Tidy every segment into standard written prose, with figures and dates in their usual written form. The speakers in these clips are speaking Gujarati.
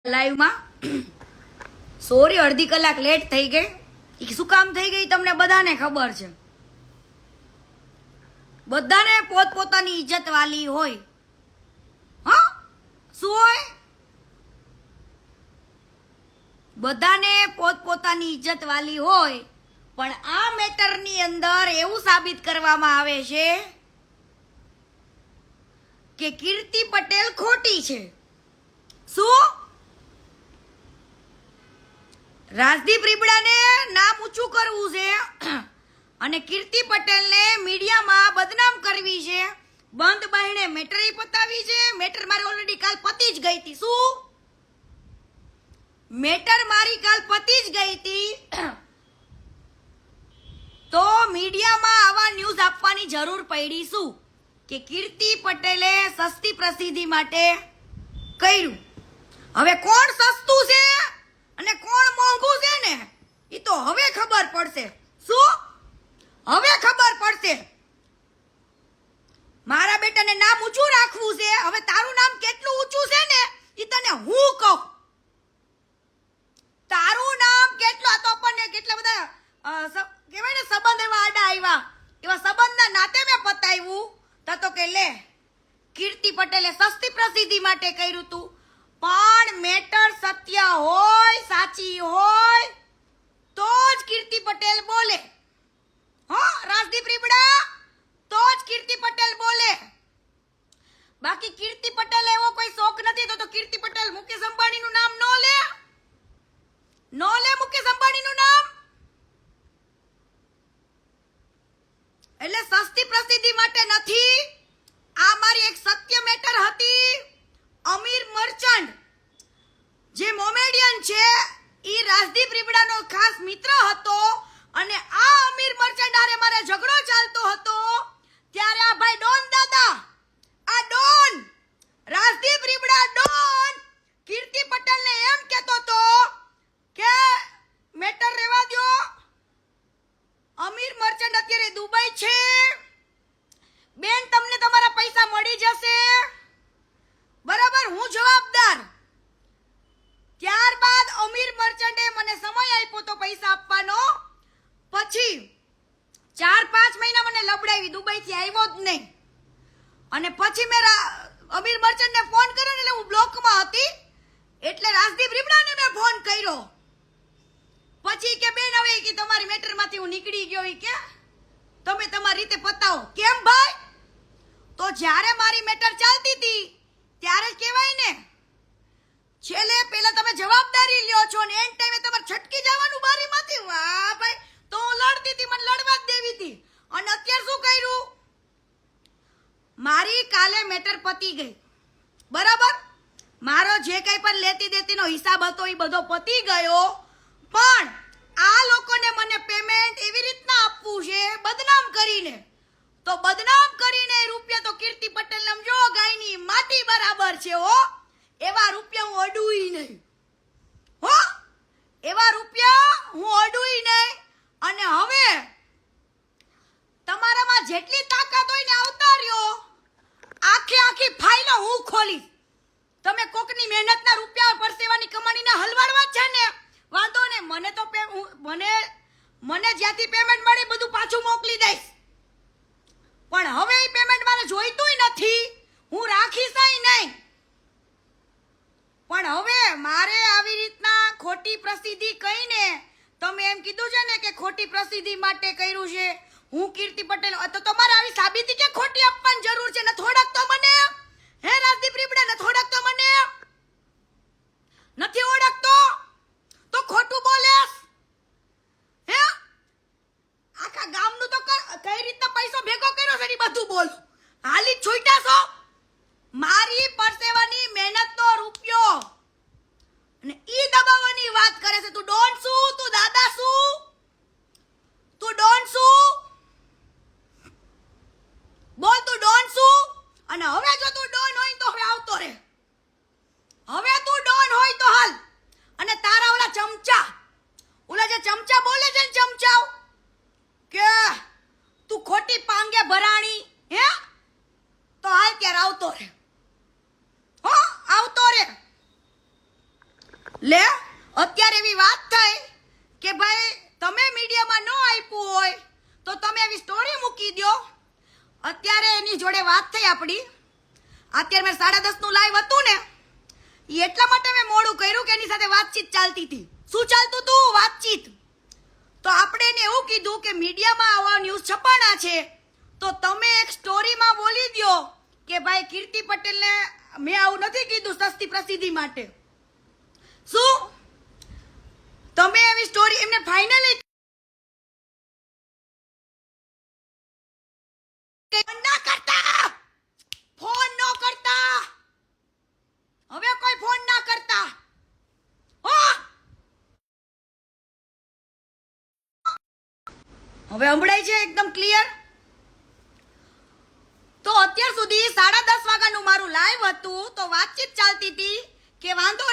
લાઈવ માં સોરી અડધી કલાક લેટ થઈ ગઈ। શું કામ થઈ ગઈ તમને બધાને ખબર છે। બધાને પોતપોતાની ઇજ્જત વાલી હોય। હા શું હોય? બધાને પોતપોતાની ઇજ્જત વાલી હોય, પણ આ મેટરની અંદર એવું સાબિત કરવામાં આવે છે કે કીર્તિ પટેલ ખોટી છે। શું? રાજદીપ રીબડાને નામ ઊંચું કરવું છે અને કીર્તિ પટેલને મીડિયામાં બદનામ કરવી છે। બંધ બાયણે મેટર પતાવી છે। મેટર મારી ઓલરેડી કાલ પતી જ ગઈ હતી। શું મેટર મારી કાલ પતી જ ગઈ હતી, તો મીડિયામાં આવા ન્યૂઝ આપવાની જરૂર પડી શું કે કીર્તિ પટેલે સસ્તી પ્રસિદ્ધિ માટે કર્યું। હવે કોણ સસ્તું છે અને કોણ મોંઘું છે ને એ તો હવે ખબર પડશે। શું હવે ખબર પડશે? મારા બેટાને નામ ઊંચું રાખવું છે। હવે તારું નામ કેટલું ઊંચું છે ને એ તને હું કહું। તારું નામ કેટલું, આ તો આપણને કેટલા બધા કહેવાય ને સંબંધ એવા આડા આવ્યા, એવા સંબંધના નાતે મેં પતાવ્યું તો કે લે કીર્તિ પટેલે સસ્તી પ્રસિદ્ધિ માટે કર્યું તું, પણ મેટર સત્ય હોય, સાચી હોય તો જ કીર્તિ પટેલ બોલે। હા રાજદીપ રીબડા, તો જ કીર્તિ પટેલ બોલે। બાકી કીર્તિ પટેલ એવો કોઈ શોખ નથી તો કીર્તિ પટેલ મુકેશ અંબાણીનું નામ નો લે મુકેશ અંબાણીનું નામ। એટલે સસ્તી પ્રસિદ્ધિ માટે નથી, આ મારી એક સત્ય મેટર હતી। અમીર મર્ચન્ટ જે મોમેડિયન છે ઈ રાજદીપ રીબડાનો ખાસ મિત્ર હતો અને આ અમીર મર્ચન્ટ આરે મારે ઝઘડો ચાલતો હતો ત્યારે આ ભાઈ ડોન દાદા, આ ડોન રાજદીપ રીબડા ડોન કીર્તિ પટેલને એમ કહેતો હતો કે મેટર રહેવા દો, અમીર મર્ચન્ટ અત્યારે દુબઈ છે, બેન તમને તમારા પૈસા મળી જશે, બરાબર, હું જવાબદાર। ત્યારબાદ અમીર મર્ચન્ટે મને સમય આપ્યો તો પૈસા આપવાનો, પછી 4-5 મહિના મને લબડાવી, દુબઈ થી આવ્યો જ નહીં, અને પછી મેં અમીર મર્ચન્ટને ફોન કર્યો એટલે હું બ્લોકમાં હતી, એટલે રાજદીપ રીબડાને મેં ફોન કર્યો, પછી કે બેન હવે કે તમારી મેટરમાંથી હું નીકળી ગયો, કે તમે તમારી રીતે પતાવો। કેમ ભાઈ? તો જ્યારે મારી મેટર ચાલતી હતી ત્યારે કહેવાય ને છેલ્લે પહેલા તમે જવાબદારી લ્યો છો ને એન્ડ ટાઈમે તમારે છટકી જવાનું બારીમાંથી। વાહ ભાઈ, તો હું લડતી હતી, મને લડવા જ દેવી હતી, અને અત્યારે શું કર્યું? મારી કાલે મેટર પતી ગઈ, બરાબર, મારો જે કઈ પણ લેતી દેતીનો હિસાબ હતો એ બધો પતી ગયો, પણ આ લોકોને મને પેમેન્ટ એવી રીતના આપવું છે બદનામ કરીને, તો બદનામ કરીને રૂપિયા તો કીર્તિ પટેલ નામ જો ગાયની માટી બરાબર છે હો, એવા રૂપિયા હું અડુઈ નહીં, હો એવા રૂપિયા હું અડુઈ નહીં। અને હવે તમારામાં જેટલી તાકાત હોય ને આવતા રહ્યો, આખી ફાઇલો હું ખોલીશ। તમે કોકની મહેનતના રૂપિયા પરસેવાની કમાણીના હલવાડવા છે ને વાંધો ને, મને તો મને જ્યાંથી પેમેન્ટ મળે બધું પાછું મોકલી દઈશ, પણ હવે એ પેમેન્ટ મારે જોઈતું નથી, હું રાખીશ નહીં। પણ હવે મારે આવી રીતના ખોટી પ્રસિદ્ધિ કહીને, તમે એમ કીધું છે ને કે ખોટી પ્રસિદ્ધિ માટે કર્યું છે, હું કીર્તિ પટેલ, તો તમારે આવી સાબિતી કે ખોટી આપવાની જરૂર છે ને? થોડાક તો મને હે રાજદીપ રીબડા ને થોડાક તો મને નથી ઓળખતો તો ખોટું બોલેસ હે? આખા ગામનું તો કઈ રીતના પૈસો ભેગો કર્યો છે એ બધું બોલ, હાલી છૂટા છો, મારી પરસેવાની મહેનતનો રૂપિયો અને ઈ દબાવવાની વાત કરે છે। તું ડોન શું? તું દાદા શું? તું ડોન શું? બોલ, તું ડોન શું? અને હવે જો તું ડોન હોય તો હવે આવતો રે, લે અત્યારે એવી વાત થઈ કે ભાઈ તમે મીડિયામાં ન આપ્યું હોય તો તમે એવી સ્ટોરી મૂકી દો. અત્યારે એની જોડે વાત થઈ આપણી. અત્યારે મેં 10:30 નું લાઈવ હતું ને, એ એટલા માટે મેં મોડું કર્યું કે એની સાથે વાતચીત ચાલતી હતી. શું ચાલતું હતું? વાતચીત. તો આપણે એને એવું કીધું કે મીડિયામાં આવા ન્યૂઝ છપાણા છે તો તમે એક સ્ટોરીમાં બોલી દો કે ભાઈ કીર્તિ પટેલને મેં આવું નથી કીધું સસ્તી પ્રસિદ્ધિ માટે. શું તમે એવી સ્ટોરી એમને ફાઇનલી ના કરતા, ફોન ન કરતા, હવે કોઈ ફોન ના કરતા. હવે સંભળાય છે એકદમ ક્લિયર? તો અત્યાર સુધી 10:30 વાગ્યાનું મારું લાઈવ હતું તો વાતચીત ચાલતી હતી કે વાંધો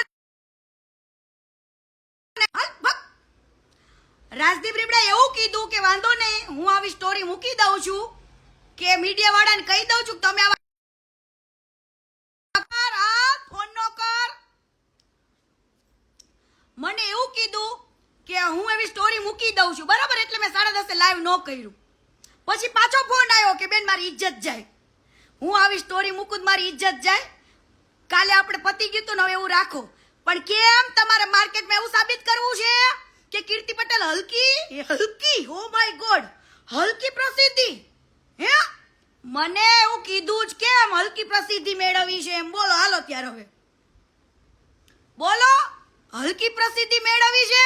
રાજદીપ રીબડા એવું કીધું કે વાંધો નહીં, હું આવી સ્ટોરી મૂકી દઉં છું કે મીડિયા વાળાને કહી દઉં છું કે તમે આવા ફોન નો કર. મને એવું કીધું કે હું એવી સ્ટોરી મૂકી દઉં છું, બરાબર? એટલે મેં 10:30 લાઈવ ન કર્યું. પછી પાછો ફોન આવ્યો કે બેન મારી ઇજ્જત જાય, હું આવી સ્ટોરી મૂકું મારી ઇજ્જત જાય. કાલે આપણે પતી ગયું ને, હવે એવું રાખો. પણ કેમ તમારે માર્કેટમાં એવું સાબિત કરવું છે કે કીર્તિ પટેલ હલકી ઓ માય ગોડ હલકી પ્રસિદ્ધિ? હે મને એવું કીધું જ કેમ હલકી પ્રસિદ્ધિ મેળવી છે એમ? બોલો હાલો ત્યારે હવે બોલો, હલકી પ્રસિદ્ધિ મેળવી છે.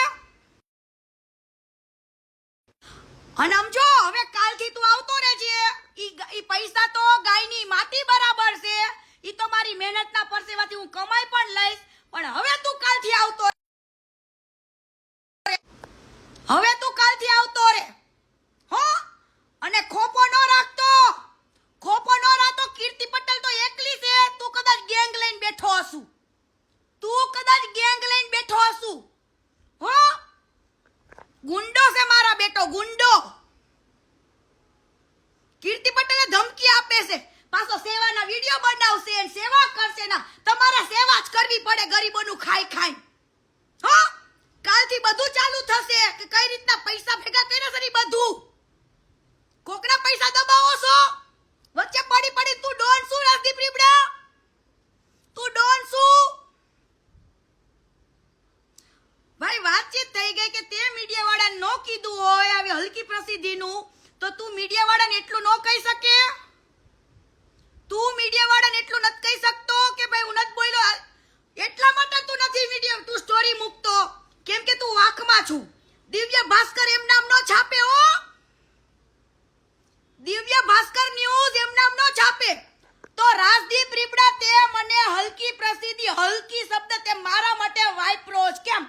અને સમજો હવે કાલથી તું આવતો રહેજે. ઈ પૈસા તો ગાયની માટી બરાબર છે, ઈ તો મારી મહેનતના પરસેવાથી હું કમાઈ પણ લઈશ. પણ હવે તું કાલથી આવતો રે હો. અને ખોપો ન રાખતો, કીર્તિ પટેલ તો એકલી છે. તું કદાચ ગેંગ લઈને બેઠો હસું, હો. ગુંડો છે મારા બેટો, ગુંડો. કીર્તિ પટેલે ધમકી આપે છે, પાછો સેવાના વિડિયો બનાવશે અને સેવા કરશે. ના, તમારે સેવા જ કરવી પડે ગરીબોનું ખાઈ. હો, કાલથી બધું ચાલુ થશે કે કઈ રીતના પૈસા ભેગા કર્યા છે. બધું કોકના પૈસા દબાવો છો, વચ્ચે પડી તું ડોન શું રાજદીપ રીબડા? તું ડોન શું? ભાઈ વાતચીત થઈ ગઈ કે તે મીડિયા વાળાને નો કીધું હોય આવી હલકી પ્રસિદ્ધિનું, તો તું મીડિયા વાળાને એટલું નો કહી શકે? તું મીડિયા વાળાને એટલું નથી કહી શકતો કે ભાઈ હું નથી બોલ્યો? એટલા માટે તું નથી વિડિયો તું સ્ટોરી મૂકતો કેમ કે તું વાંકમાં છું. દિવ્ય ભાસ્કર એમ નામ નો છાપે હો, દિવ્ય ભાસ્કર ન્યૂઝ એમ નામ નો છાપે. તો રાજદીપ રીબડા તે મને હલકી પ્રસિદ્ધિ, હલકી શબ્દ તે મારા માટે વાપરો જ કેમ?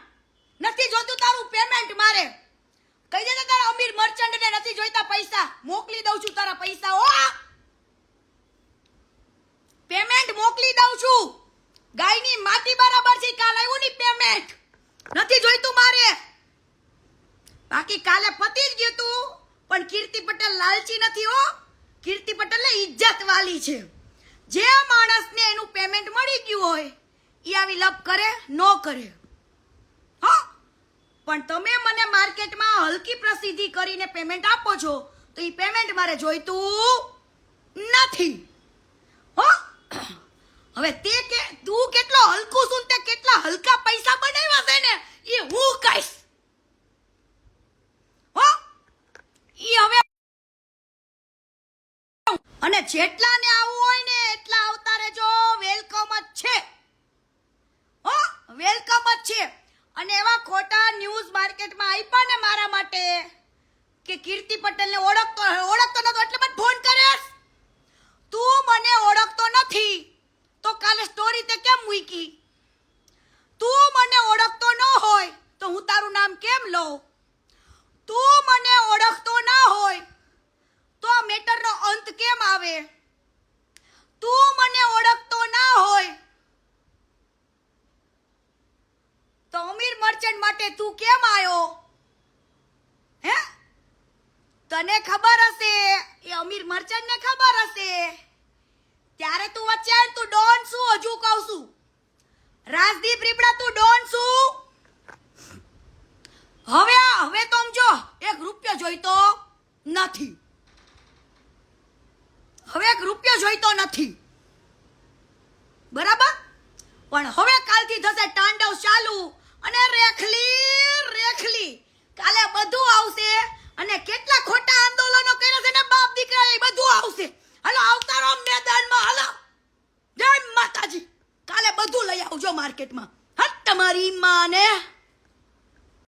નથી જોતું તારું પેમેન્ટ? મારે કહી દે તારા અમીર મર્ચન્ટ ને નથી જોઈતા પૈસા, મોકલી દઉં છું તારા પૈસા. હો, પેમેન્ટ મોકલી દઉં છું. ગાયની માટી બરાબર છે. કાલ આવ્યું ની પેમેન્ટ નથી જોઈતું મારે. બાકી કાલે પતી જ ગયું તું. પણ કીર્તિ પટેલ લાલચી નથી હો. કીર્તિ પટેલ ઇજ્જત વાલી છે. જે માણસને એનું પેમેન્ટ મળી ગયું હોય એ આવી લપ કરે નો કરે. હા, પણ તમે મને માર્કેટમાં હલકી પ્રસિદ્ધિ કરીને પેમેન્ટ આપો છો તો એ પેમેન્ટ મારે જોઈતું નથી. હો, હવે તું કેટલો હલકું છું, તે કેટલા હલકા પૈસા બનાવ્યા છે ને એ હું કહીશ. હો, ઈ હવે અને જેટલા ને આવું હોય ને એટલા આવતા રહેજો. વેલકમ જ છે. હો, વેલકમ જ છે. અને એવા ખોટા ન્યૂઝ માર્કેટમાં આપ્યા ને મારા માટે કે કીર્તિ પટેલને ઓળખતો નતો એટલે મને ફોન કરેસ. તું મને ઓળખતો નથી તો કાલે સ્ટોરી તે કેમ મૂકી? તું મને ઓળખતો ન હોય તો હું તારું નામ કેમ લઉં? તું મને ઓળખતો ના હોય તો આ મેટરનો અંત કેમ આવે? તું મને ઓળખતો ના હોય તો અમીર મર્ચન્ટ માટે તું કેમ આવ્યો? હે, તને ખબર હશે, એ અમીર મર્ચન્ટ ને ખબર હશે, ત્યારે તું વચ્ચે તું ડોન શું? હજુ કહું છું રાજદીપ રીબડા તું ડોન શું? હવે એક રૂપિયો જોઈતો નથી, બરાબર? પણ હવે કાલથી થશે તાંડવ ચાલુ, અને રેખલી કાલે બધું આવશે, અને કેટલા ખોટા આંદોલનો કર્યા છે ને બાપ દીકરા, એ બધું આવશે. હાલો અવતારો મેદાનમાં, હાલો. જય માતાજી. કાલે બધું લઈ આવજો માર્કેટમાં. હટ તમારી માને.